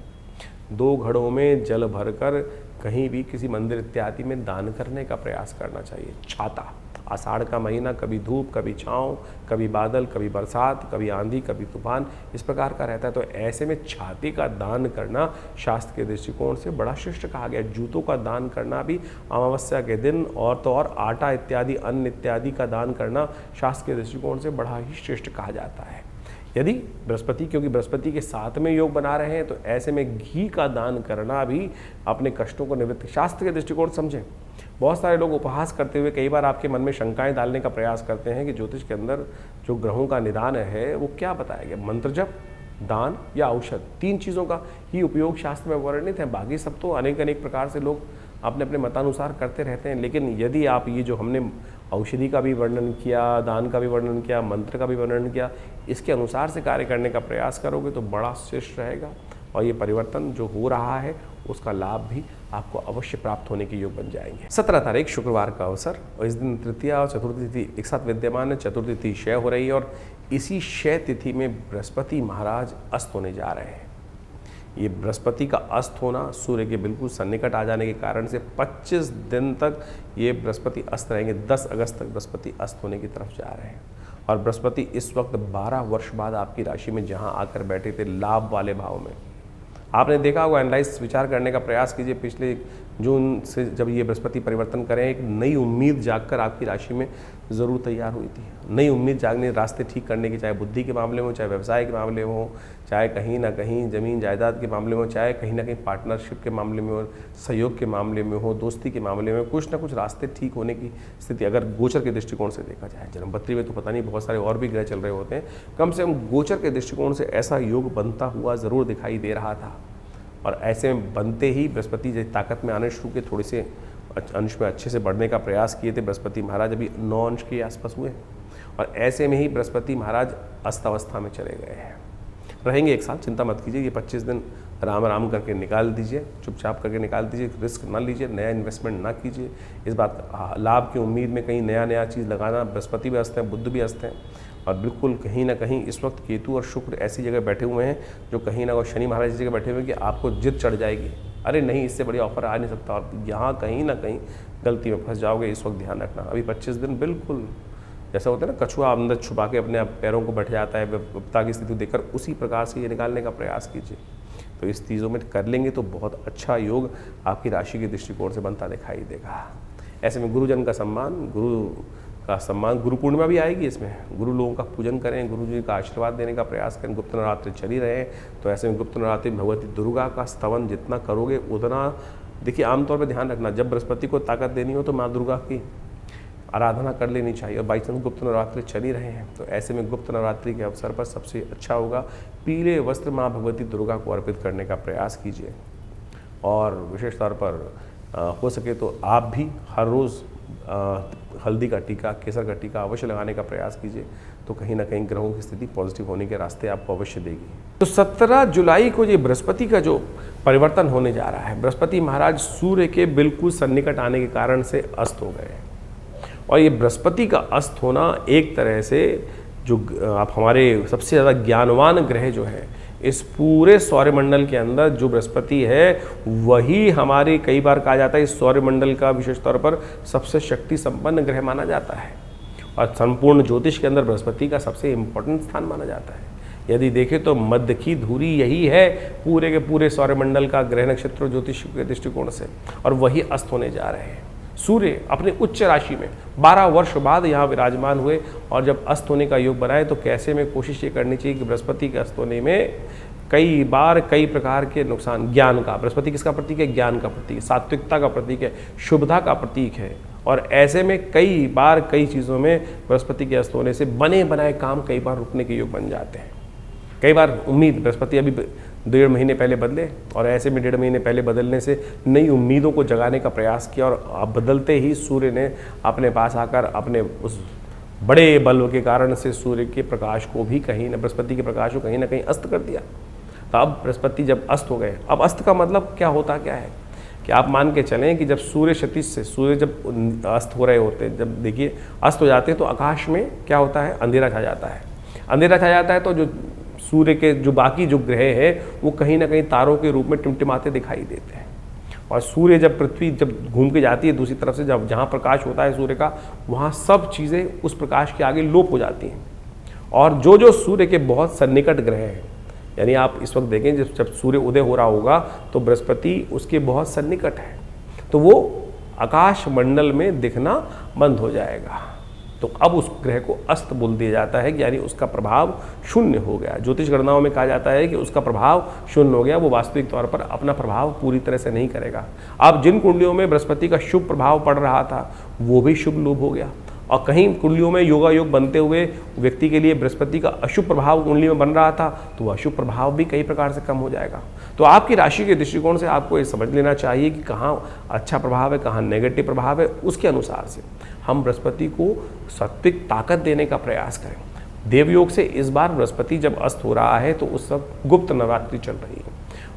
2 घड़ों में जल भरकर कहीं भी किसी मंदिर इत्यादि में दान करने का प्रयास करना चाहिए। छाता, आषाढ़ का महीना, कभी धूप कभी छाँव, कभी बादल कभी बरसात, कभी आंधी कभी तूफान, इस प्रकार का रहता है। तो ऐसे में छाते का दान करना शास्त्र के दृष्टिकोण से बड़ा श्रेष्ठ कहा गया। जूतों का दान करना भी अमावस्या के दिन, और तो और आटा इत्यादि अन्न इत्यादि का दान करना शास्त्र के दृष्टिकोण से बड़ा ही श्रेष्ठ कहा जाता है। यदि बृहस्पति, क्योंकि बृहस्पति के साथ में योग बना रहे हैं, तो ऐसे में घी का दान करना भी अपने कष्टों को निवृत्त, शास्त्र के दृष्टिकोण समझें। बहुत सारे लोग उपहास करते हुए कई बार आपके मन में शंकाएं डालने का प्रयास करते हैं कि ज्योतिष के अंदर जो ग्रहों का निदान है वो क्या बताया गया, मंत्र जप, दान या औषध, 3 चीज़ों का ही उपयोग शास्त्र में वर्णित है। बाकी सब तो अनेक प्रकार से लोग अपने अपने मतानुसार करते रहते हैं। लेकिन यदि आप ये जो हमने औषधि का भी वर्णन किया, दान का भी वर्णन किया, मंत्र का भी वर्णन किया, इसके अनुसार से कार्य करने का प्रयास करोगे तो बड़ा श्रेष्ठ रहेगा और ये परिवर्तन जो हो रहा है उसका लाभ भी आपको अवश्य प्राप्त होने के योग बन जाएंगे। 17 तारीख शुक्रवार का अवसर, और इस दिन तृतीया और चतुर्थी तिथि एक साथ विद्यमान है। चतुर्थी तिथि क्षय हो रही है और इसी क्षय तिथि में बृहस्पति महाराज अस्त होने जा रहे हैं। ये बृहस्पति का अस्त होना सूर्य के बिल्कुल सन्निकट आ जाने के कारण से 25 दिन तक ये बृहस्पति अस्त रहेंगे। 10 अगस्त तक बृहस्पति अस्त होने की तरफ जा रहे हैं और बृहस्पति इस वक्त 12 वर्ष बाद आपकी राशि में जहां आकर बैठे थे लाभ वाले भाव में, आपने देखा होगा, एनालाइज विचार करने का प्रयास कीजिए। पिछले जून से जब ये बृहस्पति परिवर्तन करें, एक नई उम्मीद जागकर आपकी राशि में ज़रूर तैयार हुई थी। नई उम्मीद जागने, रास्ते ठीक करने की, चाहे बुद्धि के मामले में हो, चाहे व्यवसाय के मामले में हो, चाहे कहीं ना कहीं ज़मीन जायदाद के मामले में हो, चाहे कहीं ना कहीं पार्टनरशिप के मामले में हो, सहयोग के मामले में हो, दोस्ती के मामले में, कुछ ना कुछ रास्ते ठीक होने की स्थिति अगर गोचर के दृष्टिकोण से देखा जाए। जन्मपत्री में तो पता नहीं बहुत सारे और भी ग्रह चल रहे होते हैं, कम से कम गोचर के दृष्टिकोण से ऐसा योग बनता हुआ ज़रूर दिखाई दे रहा था। और ऐसे में बनते ही बृहस्पति जैसे ताकत में आने शुरू के, थोड़े से अंश में अच्छे से बढ़ने का प्रयास किए थे। बृहस्पति महाराज अभी 9 अंश के आसपास हुए और ऐसे में ही बृहस्पति महाराज अवस्था में चले गए हैं। रहेंगे एक साल, चिंता मत कीजिए। ये 25 दिन राम राम करके निकाल दीजिए, चुपचाप करके निकाल दीजिए, रिस्क ना लीजिए, नया इन्वेस्टमेंट ना कीजिए। इस बात का लाभ की उम्मीद में कहीं नया चीज़ लगाना, बृहस्पति भी अस्त हैं, बुध भी अस्त हैं और बिल्कुल कहीं ना कहीं इस वक्त केतु और शुक्र ऐसी जगह बैठे हुए हैं जो कहीं ना, और शनि महाराज इस जगह बैठे हुए हैं कि आपको जिद चढ़ जाएगी, अरे नहीं इससे बड़ी ऑफर आ नहीं सकता, और यहाँ कहीं ना कहीं गलती में फंस जाओगे। इस वक्त ध्यान रखना। अभी 25 दिन बिल्कुल जैसा होता है ना, कछुआ अंदर छुपा के अपने पैरों को बैठ जाता है विपदा की स्थिति देखकर, उसी प्रकार से ये निकालने का प्रयास कीजिए। तो इस चीज़ों में कर लेंगे तो बहुत अच्छा योग आपकी राशि के दृष्टिकोण से बनता दिखाई देगा। ऐसे में गुरुजन का सम्मान, गुरु पूर्णिमा भी आएगी, इसमें गुरु लोगों का पूजन करें, गुरु जी का आशीर्वाद देने का प्रयास करें। गुप्त नवरात्रि चली रहे, तो ऐसे में गुप्त नवरात्रि भगवती दुर्गा का स्तवन जितना करोगे उतना, देखिए आमतौर पर ध्यान रखना, जब बृहस्पति को ताकत देनी हो तो माँ दुर्गा की आराधना कर लेनी चाहिए। और बाई चांस गुप्त नवरात्रि चली रहे हैं तो ऐसे में गुप्त नवरात्रि के अवसर पर सबसे अच्छा होगा पीले वस्त्र माँ भगवती दुर्गा को अर्पित करने का प्रयास कीजिए। और विशेष तौर पर हो सके तो आप भी हर रोज़ हल्दी का टीका, केसर का टीका अवश्य लगाने का प्रयास कीजिए, तो कहीं ना कहीं ग्रहों की स्थिति पॉजिटिव होने के रास्ते आपको अवश्य देगी। तो 17 जुलाई को ये बृहस्पति का जो परिवर्तन होने जा रहा है, बृहस्पति महाराज सूर्य के बिल्कुल सन्निकट आने के कारण से अस्त हो गए हैं। और ये बृहस्पति का अस्त होना एक तरह से जो आप हमारे सबसे ज़्यादा ज्ञानवान ग्रह जो है इस पूरे सौरमंडल के अंदर, जो बृहस्पति है वही हमारे, कई बार कहा जाता है इस सौरमंडल का विशेष तौर पर सबसे शक्ति संपन्न ग्रह माना जाता है और संपूर्ण ज्योतिष के अंदर बृहस्पति का सबसे इम्पोर्टेंट स्थान माना जाता है। यदि देखें तो मध्य की धुरी यही है पूरे के पूरे सौरमंडल का, ग्रह नक्षत्र ज्योतिष के दृष्टिकोण से, और वही अस्त होने जा रहे हैं। सूर्य अपने उच्च राशि में 12 वर्ष बाद यहाँ विराजमान हुए और जब अस्त होने का योग बनाए तो कैसे में कोशिश ये करनी चाहिए कि बृहस्पति के अस्त होने में कई बार कई प्रकार के नुकसान, ज्ञान का, बृहस्पति किसका प्रतीक है? ज्ञान का प्रतीक, सात्विकता का प्रतीक है, शुभता का प्रतीक है। और ऐसे में कई बार कई चीज़ों में बृहस्पति के अस्त होने से बने बनाए काम कई बार रुकने के योग बन जाते हैं। कई बार उम्मीद, बृहस्पति अभी 1.5 महीने पहले बदले और ऐसे में 1.5 महीने पहले बदलने से नई उम्मीदों को जगाने का प्रयास किया और बदलते ही सूर्य ने अपने पास आकर अपने उस बड़े बल के कारण से सूर्य के प्रकाश को भी कहीं न, बृहस्पति के प्रकाश को कहीं ना कहीं अस्त कर दिया। तो अब बृहस्पति जब अस्त हो गए, अब अस्त का मतलब क्या होता क्या है कि आप मान के चलें कि जब सूर्य क्षितिज से, सूर्य जब अस्त हो रहे होते हैं, जब देखिए अस्त हो जाते हैं तो आकाश में क्या होता है? अंधेरा छा जाता है। अंधेरा छा जाता है तो जो सूर्य के जो बाकी जो ग्रह हैं वो कहीं ना कहीं तारों के रूप में टिमटिमाते दिखाई देते हैं। और सूर्य जब, पृथ्वी जब घूम के जाती है दूसरी तरफ से, जब जहाँ प्रकाश होता है सूर्य का, वहाँ सब चीज़ें उस प्रकाश के आगे लोप हो जाती हैं। और जो जो सूर्य के बहुत सन्निकट ग्रह हैं, यानी आप इस वक्त देखें जब सूर्य उदय हो रहा होगा तो बृहस्पति उसके बहुत सन्निकट है, तो वो आकाश मंडल में दिखना बंद हो जाएगा। तो अब उस ग्रह को अस्त बोल दिया जाता है, यानी उसका प्रभाव शून्य हो गया। ज्योतिष गणनाओं में कहा जाता है कि उसका प्रभाव शून्य हो गया, वो वास्तविक तौर पर अपना प्रभाव पूरी तरह से नहीं करेगा। अब जिन कुंडलियों में बृहस्पति का शुभ प्रभाव पड़ रहा था वो भी शुभ लोप हो गया, और कहीं कुंडलियों में योगा योग बनते हुए व्यक्ति के लिए बृहस्पति का अशुभ प्रभाव कुंडली में बन रहा था तो वह अशुभ प्रभाव भी कई प्रकार से कम हो जाएगा। तो आपकी राशि के दृष्टिकोण से आपको ये समझ लेना चाहिए कि कहाँ अच्छा प्रभाव है, कहाँ नेगेटिव प्रभाव है। उसके अनुसार से हम बृहस्पति को सात्विक ताकत देने का प्रयास करें। देवयोग से इस बार बृहस्पति जब अस्त हो रहा है तो उस वक्त गुप्त नवरात्रि चल रही है,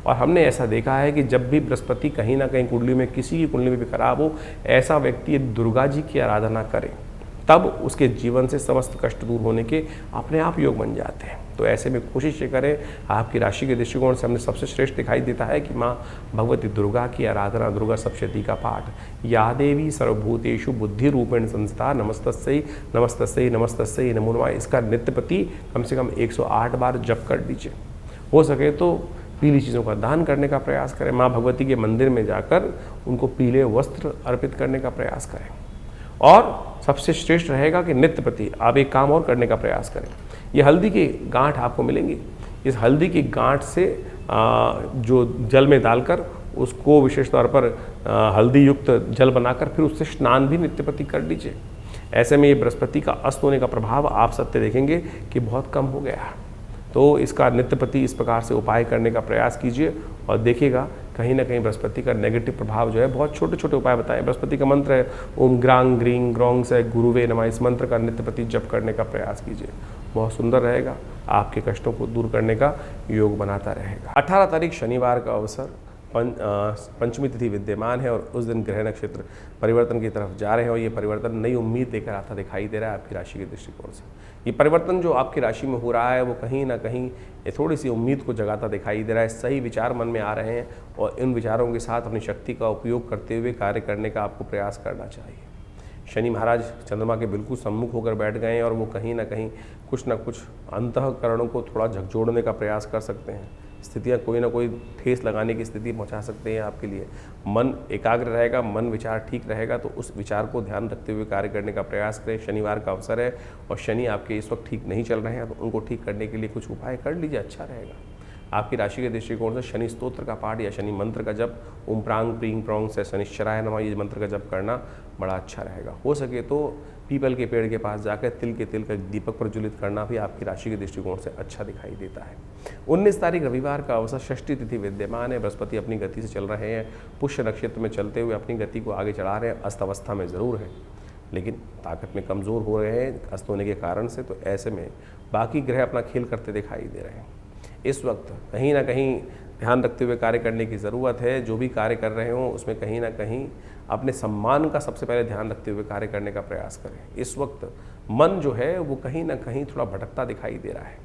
और हमने ऐसा देखा है कि जब भी बृहस्पति कहीं ना कहीं कुंडली में, किसी की कुंडली में भी खराब हो, ऐसा व्यक्ति दुर्गा जी की आराधना करे तब उसके जीवन से समस्त कष्ट दूर होने के अपने आप योग बन जाते हैं। तो ऐसे में कोशिश ये करें, आपकी राशि के दृष्टिकोण से हमने सबसे श्रेष्ठ दिखाई देता है कि माँ भगवती दुर्गा की आराधना, दुर्गा सप्तशती का पाठ, या देवी सर्वभूतेषु बुद्धि रूपेण संस्था नमस्तस्यै नमस्तस्यै नमस्तस्यै नमो नमः, इसका नित्य प्रति कम से कम 108 बार जप कर लीजिए। हो सके तो पीली चीज़ों का दान करने का प्रयास करें। माँ भगवती के मंदिर में जाकर उनको पीले वस्त्र अर्पित करने का प्रयास करें। और सबसे श्रेष्ठ रहेगा कि नित्य प्रति आप एक काम और करने का प्रयास करें। ये हल्दी की गांठ आपको मिलेंगी, इस हल्दी की गांठ से जो जल में डालकर उसको विशेष तौर पर हल्दी युक्त जल बनाकर फिर उससे स्नान भी नित्य प्रति कर लीजिए। ऐसे में ये बृहस्पति का अस्त होने का प्रभाव आप सत्य देखेंगे कि बहुत कम हो गया। तो इसका नित्य प्रति इस प्रकार से उपाय करने का प्रयास कीजिए और देखिएगा कहीं ना कहीं बृहस्पति का नेगेटिव प्रभाव जो है, बहुत छोटे छोटे उपाय बताए। बृहस्पति का मंत्र है ओम ग्रांग ग्रीं ग्रौंग से गुरुवे नमः, इस मंत्र का नित्य प्रति जप करने का प्रयास कीजिए, बहुत सुंदर रहेगा, आपके कष्टों को दूर करने का योग बनाता रहेगा। 18 तारीख शनिवार का अवसर, पंचमी तिथि विद्यमान है और उस दिन ग्रह नक्षत्र परिवर्तन की तरफ जा रहे हैं और ये परिवर्तन नई उम्मीद लेकर आता दिखाई दे रहा है आपकी राशि के दृष्टिकोण से। ये परिवर्तन जो आपकी राशि में हो रहा है वो कहीं ना कहीं ये थोड़ी सी उम्मीद को जगाता दिखाई दे रहा है। सही विचार मन में आ रहे हैं और इन विचारों के साथ अपनी शक्ति का उपयोग करते हुए कार्य करने का आपको प्रयास करना चाहिए। शनि महाराज चंद्रमा के बिल्कुल सम्मुख होकर बैठ गए हैं और वो कहीं ना कहीं कुछ ना कुछ अंतःकरणों को थोड़ा झकझोड़ने का प्रयास कर सकते हैं। स्थितियाँ कोई ना कोई ठेस लगाने की स्थिति पहुंचा सकते हैं आपके लिए। मन एकाग्र रहेगा, मन विचार ठीक रहेगा तो उस विचार को ध्यान रखते हुए कार्य करने का प्रयास करें। शनिवार का अवसर है और शनि आपके इस वक्त ठीक नहीं चल रहे हैं तो उनको ठीक करने के लिए कुछ उपाय कर लीजिए, अच्छा रहेगा। आपकी राशि के दृष्टिकोण से शनि स्तोत्र का पाठ या शनि मंत्र का जप, ओम प्रांग प्रींग प्रौंग से शनिश्चराय नमः, ये मंत्र का जप करना बड़ा अच्छा रहेगा। हो सके तो पीपल के पेड़ के पास जाकर तिल के तिल का दीपक प्रज्वलित करना भी आपकी राशि के दृष्टिकोण से अच्छा दिखाई देता है। 19 तारीख रविवार का अवसर, षष्ठी तिथि विद्यमान है। बृहस्पति अपनी गति से चल रहे हैं, पुष्य नक्षत्र में चलते हुए अपनी गति को आगे चढ़ा रहे हैं। अस्त अवस्था में ज़रूर है लेकिन ताकत में कमज़ोर हो रहे हैं अस्त होने के कारण से, तो ऐसे में बाकी ग्रह अपना खेल करते दिखाई दे रहे हैं। इस वक्त कहीं ना कहीं ध्यान रखते हुए कार्य करने की ज़रूरत है। जो भी कार्य कर रहे हों उसमें कहीं ना कहीं अपने सम्मान का सबसे पहले ध्यान रखते हुए कार्य करने का प्रयास करें। इस वक्त मन जो है वो कहीं ना कहीं थोड़ा भटकता दिखाई दे रहा है,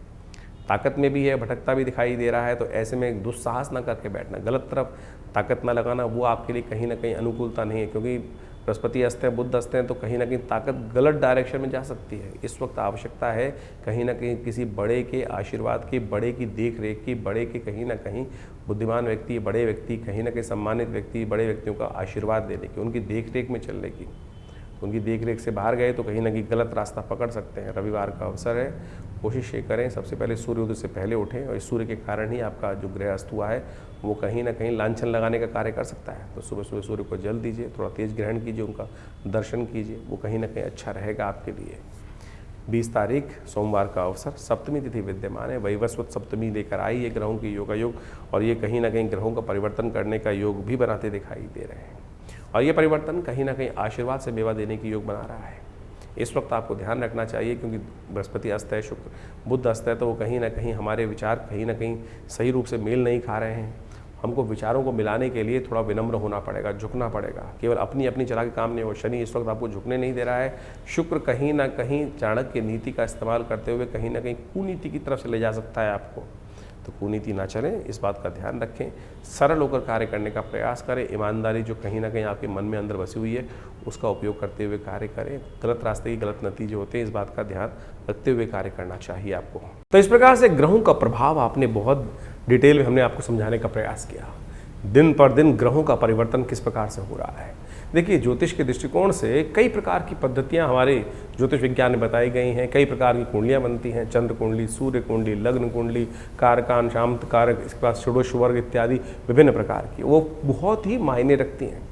ताकत में भी है, भटकता भी दिखाई दे रहा है। तो ऐसे में दुस्साहस ना करके बैठना, गलत तरफ ताकत ना लगाना, वो आपके लिए कहीं ना कहीं अनुकूलता नहीं है, क्योंकि बृहस्पति अस्त है, बुध अस्त हैं, तो कहीं ना कहीं ताकत गलत डायरेक्शन में जा सकती है। इस वक्त आवश्यकता है कहीं ना कहीं किसी बड़े के आशीर्वाद की, बड़े की देख रेख की, बड़े के कहीं ना कहीं बुद्धिमान व्यक्ति, बड़े व्यक्ति, कहीं ना कहीं सम्मानित व्यक्ति, बड़े व्यक्तियों का आशीर्वाद देने की, उनकी देख रेख में चलने की। उनकी देख रेख से बाहर गए तो कहीं ना कहीं गलत रास्ता पकड़ सकते हैं। रविवार का अवसर है, कोशिश ये करें सबसे पहले सूर्योदय से पहले उठें, और इस सूर्य के कारण ही आपका जो ग्रह अस्त हुआ है वो कहीं ना कहीं लांछन लगाने का कार्य कर सकता है। तो सुबह सुबह सूर्य को जल दीजिए, थोड़ा तेज ग्रहण कीजिए, उनका दर्शन कीजिए, वो कहीं ना कहीं अच्छा रहेगा आपके लिए। 20 तारीख सोमवार का अवसर, सप्तमी तिथि विद्यमान है, वैवस्वत सप्तमी लेकर आई है ग्रहों की योगायोग, और ये कहीं ना कहीं ग्रहों का परिवर्तन करने का योग भी बनाते दिखाई दे रहे हैं। और ये परिवर्तन कहीं ना कहीं आशीर्वाद से मेवा देने की योग बना रहा है। इस वक्त आपको ध्यान रखना चाहिए, क्योंकि बृहस्पति अस्त है, शुक्र बुध अस्त है, तो वो कहीं ना कहीं हमारे विचार कहीं ना कहीं सही रूप से मेल नहीं खा रहे हैं। हमको विचारों को मिलाने के लिए थोड़ा विनम्र होना पड़ेगा, झुकना पड़ेगा। केवल अपनी अपनी चला के काम नहीं हो। शनि इस वक्त आपको झुकने नहीं दे रहा है। शुक्र कहीं ना कहीं चाणक्य नीति का इस्तेमाल करते हुए कहीं ना कहीं कुनीति की तरफ से ले जा सकता है आपको। तो कुनीति ना चले, इस बात का ध्यान रखें। सरल होकर कार्य करने का प्रयास करें। ईमानदारी जो कहीं ना कहीं आपके मन में अंदर बसी हुई है उसका उपयोग करते हुए कार्य करें। गलत रास्ते के गलत नतीजे होते हैं, इस बात का ध्यान रखते हुए कार्य करना चाहिए आपको। तो इस प्रकार से ग्रहों का प्रभाव आपने बहुत डिटेल में हमने आपको समझाने का प्रयास किया। दिन पर दिन ग्रहों का परिवर्तन किस प्रकार से हो रहा है। देखिए, ज्योतिष के दृष्टिकोण से कई प्रकार की पद्धतियां हमारे ज्योतिष विज्ञान में बताई गई हैं। कई प्रकार की कुंडलियां बनती हैं, चंद्र कुंडली, सूर्य कुंडली, लग्न कुंडली, कारकान, शांत कारक, इसके बाद षोडश वर्ग इत्यादि विभिन्न प्रकार की, वो बहुत ही मायने रखती हैं।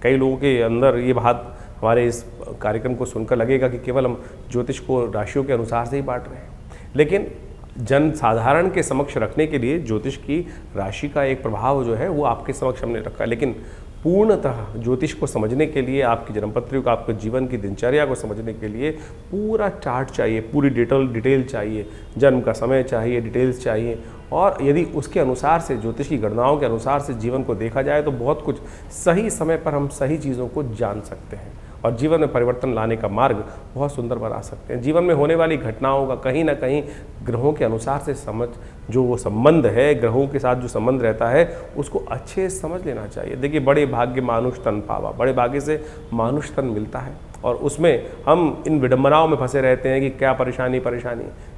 कई लोगों के अंदर ये बात हमारे इस कार्यक्रम को सुनकर लगेगा कि केवल हम ज्योतिष को राशियों के अनुसार से ही बांट रहे हैं, लेकिन जन साधारण के समक्ष रखने के लिए ज्योतिष की राशि का एक प्रभाव जो है वो आपके समक्ष हमने रखा है। लेकिन पूर्णतः ज्योतिष को समझने के लिए, आपकी जन्मपत्री को, आपके जीवन की दिनचर्या को समझने के लिए पूरा चार्ट चाहिए, पूरी डिटेल चाहिए, जन्म का समय चाहिए, डिटेल्स चाहिए। और यदि उसके अनुसार से, ज्योतिष की गणनाओं के अनुसार से जीवन को देखा जाए तो बहुत कुछ सही समय पर हम सही चीज़ों को जान सकते हैं और जीवन में परिवर्तन लाने का मार्ग बहुत सुंदर बना सकते हैं। जीवन में होने वाली घटनाओं का कहीं ना कहीं ग्रहों के अनुसार से समझ, जो वो संबंध है, ग्रहों के साथ जो संबंध रहता है उसको अच्छे से समझ लेना चाहिए। देखिए, बड़े भाग्य मानुष तन पावा, बड़े भाग्य से मानुष तन मिलता है, और उसमें हम इन विडंबनाओं में फंसे रहते हैं कि क्या परेशानी।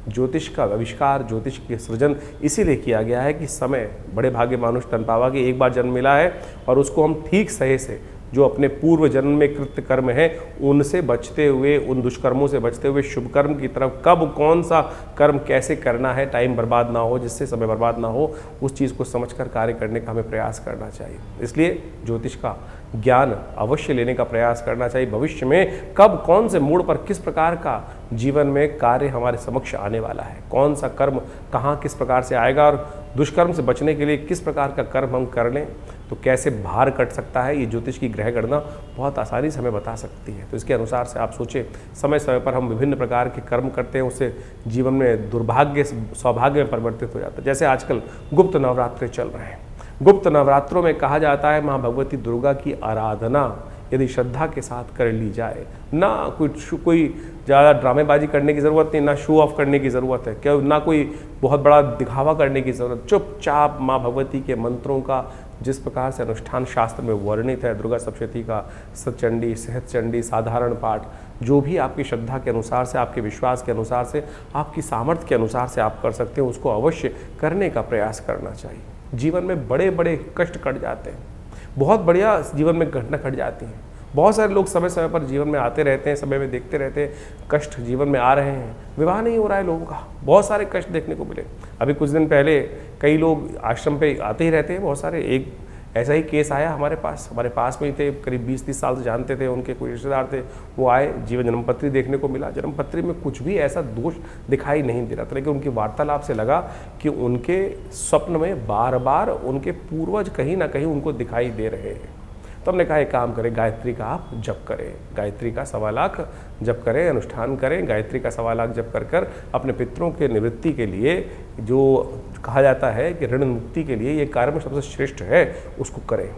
ज्योतिष का आविष्कार, ज्योतिष के सृजन इसीलिए किया गया है कि समय, बड़े भाग्य मानुष तन पावा, कि एक बार जन्म मिला है और उसको हम ठीक सही से, जो अपने पूर्व जन्म में कृत्य कर्म है उनसे बचते हुए, उन दुष्कर्मों से बचते हुए शुभ कर्म की तरफ कब कौन सा कर्म कैसे करना है, टाइम बर्बाद ना हो, जिससे समय बर्बाद ना हो, उस चीज़ को समझकर कार्य करने का हमें प्रयास करना चाहिए। इसलिए ज्योतिष का ज्ञान अवश्य लेने का प्रयास करना चाहिए। भविष्य में कब कौन से मोड़ पर किस प्रकार का जीवन में कार्य हमारे समक्ष आने वाला है, कौन सा कर्म कहाँ किस प्रकार से आएगा, और दुष्कर्म से बचने के लिए किस प्रकार का कर्म हम कर लें तो कैसे भार कट सकता है, ये ज्योतिष की ग्रह गणना बहुत आसानी से हमें बता सकती है। तो इसके अनुसार से आप सोचें, समय समय पर हम विभिन्न प्रकार के कर्म करते हैं, उससे जीवन में दुर्भाग्य सौभाग्य में परिवर्तित हो जाता है। जैसे आजकल गुप्त नवरात्रे चल रहे हैं। गुप्त नवरात्रों में कहा जाता है माँ भगवती दुर्गा की आराधना यदि श्रद्धा के साथ कर ली जाए, ना कोई ज़्यादा ड्रामेबाजी करने की ज़रूरत नहीं, ना शो ऑफ करने की ज़रूरत है, क्या ना कोई बहुत बड़ा दिखावा करने की ज़रूरत। चुपचाप माँ भगवती के मंत्रों का जिस प्रकार से अनुष्ठान शास्त्र में वर्णित है, दुर्गा सप्तशती का, सतचंडी, सहस्त्रचंडी, साधारण पाठ, जो भी आपकी श्रद्धा के अनुसार से, आपके विश्वास के अनुसार से, आपकी सामर्थ्य के अनुसार से आप कर सकते हैं, उसको अवश्य करने का प्रयास करना चाहिए। जीवन में बड़े बड़े कष्ट कट जाते हैं, बहुत बढ़िया जीवन में घटना घट जाती हैं। बहुत सारे लोग समय समय पर जीवन में आते रहते हैं, समय में देखते रहते हैं, कष्ट जीवन में आ रहे हैं, विवाह नहीं हो रहा है लोगों का, बहुत सारे कष्ट देखने को मिले। अभी कुछ दिन पहले कई लोग आश्रम पे आते ही रहते हैं, बहुत सारे, एक ऐसा ही केस आया हमारे पास में ही थे, करीब 20-30 साल से जानते थे, उनके कोई रिश्तेदार थे, वो आए, जीवन जन्मपत्री देखने को मिला। जन्मपत्री में कुछ भी ऐसा दोष दिखाई नहीं दे रहा था, लेकिन उनकी वार्तालाप से लगा कि उनके स्वप्न में बार बार उनके पूर्वज कहीं ना कहीं उनको दिखाई दे रहे हैं। तो हमने कहा एक काम करें, गायत्री का आप जप करें, गायत्री का 1.25 लाख जप करें, अनुष्ठान करें, गायत्री का 1.25 लाख जप कर कर अपने पितरों के निवृत्ति के लिए, जो कहा जाता है कि ऋण मुक्ति के लिए ये कार्य में सबसे श्रेष्ठ है, उसको करें।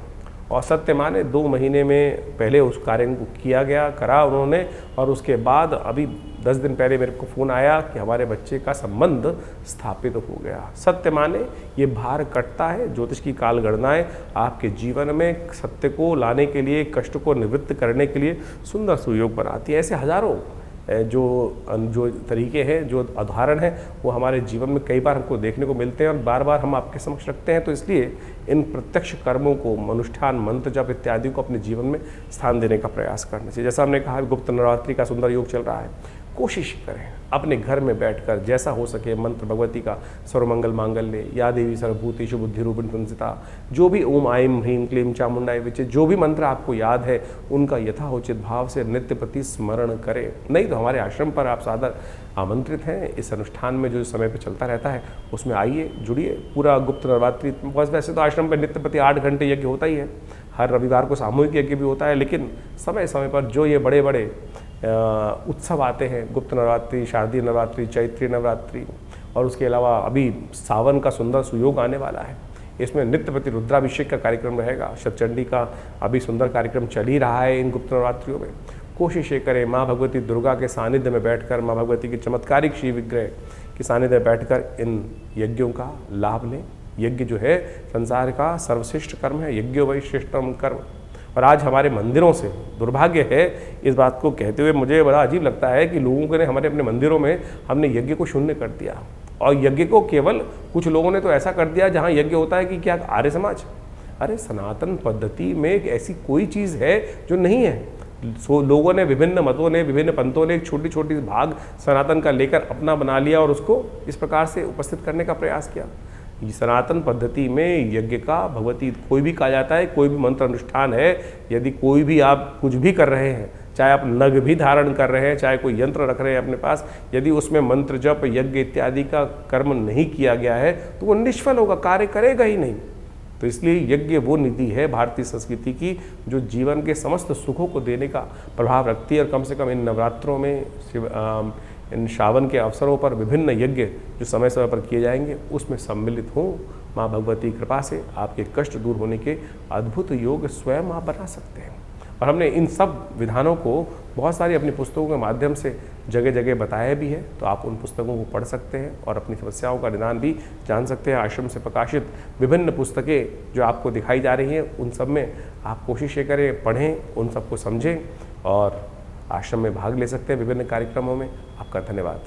और सत्य माने 2 महीने में पहले उस कार्य को किया गया, करा उन्होंने, और उसके बाद अभी 10 दिन पहले मेरे को फ़ोन आया कि हमारे बच्चे का संबंध स्थापित हो गया। सत्य माने ये भार कटता है। ज्योतिष की काल गणनाएँ आपके जीवन में सत्य को लाने के लिए, कष्ट को निवृत्त करने के लिए सुंदर सुयोग बनाती है। ऐसे हजारों जो तरीके हैं, जो उदाहरण हैं, वो हमारे जीवन में कई बार हमको देखने को मिलते हैं और बार बार हम आपके समक्ष रखते हैं। तो इसलिए इन प्रत्यक्ष कर्मों को, अनुष्ठान, मंत्र जप इत्यादि को अपने जीवन में स्थान देने का प्रयास करना चाहिए। जैसा हमने कहा, गुप्त नवरात्रि का सुंदर योग चल रहा है, कोशिश करें अपने घर में बैठकर जैसा हो सके मंत्र भगवती का, सर्वमंगल मांगल्य, या देवी सर्वभूतेषु बुद्धि रूपिणी संस्थिता, जो भी ओम आईं ह्रीं क्लीं चामुंडाय विचे, जो भी मंत्र आपको याद है उनका यथाउचित भाव से नित्य प्रति स्मरण करें। नहीं तो हमारे आश्रम पर आप सादर आमंत्रित हैं। इस अनुष्ठान में जो समय पर चलता रहता है उसमें आइए, जुड़िए। पूरा गुप्त नवरात्रि, बस वैसे तो आश्रम पर नित्य प्रति 8 घंटे यज्ञ होता ही है, हर रविवार को सामूहिक यज्ञ भी होता है, लेकिन समय समय पर जो ये बड़े बड़े उत्सव आते हैं, गुप्त नवरात्रि, शारदीय नवरात्रि, चैत्री नवरात्रि, और उसके अलावा अभी सावन का सुंदर सुयोग आने वाला है, इसमें नित्य प्रति रुद्राभिषेक का कार्यक्रम रहेगा। शतचंडी का अभी सुंदर कार्यक्रम चल ही रहा है इन गुप्त नवरात्रियों में। कोशिश ये करें माँ भगवती दुर्गा के सानिध्य में बैठकर, माँ भगवती के चमत्कारिक श्री विग्रह के सानिध्य में बैठकर इन यज्ञों का लाभ लें। यज्ञ जो है संसार का सर्वश्रेष्ठ कर्म है, यज्ञो वै श्रेष्ठतम कर्म। और आज हमारे मंदिरों से दुर्भाग्य है, इस बात को कहते हुए मुझे बड़ा अजीब लगता है कि लोगों ने हमारे अपने मंदिरों में हमने यज्ञ को शून्य कर दिया, और यज्ञ को केवल कुछ लोगों ने तो ऐसा कर दिया जहाँ यज्ञ होता है कि क्या आर्य समाज। अरे सनातन पद्धति में एक ऐसी कोई चीज़ है जो नहीं है। लोगों ने, विभिन्न मतों ने, विभिन्न पंथों ने एक छोटी छोटी भाग सनातन का लेकर अपना बना लिया और उसको इस प्रकार से उपस्थित करने का प्रयास किया। सनातन पद्धति में यज्ञ का भगवती कोई भी कहा जाता है, कोई भी मंत्र अनुष्ठान है, यदि कोई भी आप कुछ भी कर रहे हैं, चाहे आप नग भी धारण कर रहे हैं, चाहे कोई यंत्र रख रहे हैं अपने पास, यदि उसमें मंत्र जप यज्ञ इत्यादि का कर्म नहीं किया गया है तो वो निष्फल होगा, कार्य करेगा ही नहीं। तो इसलिए यज्ञ वो निधि है भारतीय संस्कृति की जो जीवन के समस्त सुखों को देने का प्रभाव रखती है। और कम से कम इन नवरात्रों में, इन श्रावण के अवसरों पर विभिन्न यज्ञ जो समय समय पर किए जाएंगे उसमें सम्मिलित हों। माँ भगवती की कृपा से आपके कष्ट दूर होने के अद्भुत योग स्वयं आप बना सकते हैं। और हमने इन सब विधानों को बहुत सारी अपनी पुस्तकों के माध्यम से जगह जगह बताया भी है, तो आप उन पुस्तकों को पढ़ सकते हैं और अपनी समस्याओं का निदान भी जान सकते हैं। आश्रम से प्रकाशित विभिन्न पुस्तकें जो आपको दिखाई जा रही हैं, उन सब में आप कोशिश ये करें, पढ़ें, उन सबको समझें और आश्रम में भाग ले सकते हैं विभिन्न कार्यक्रमों में। आपका धन्यवाद।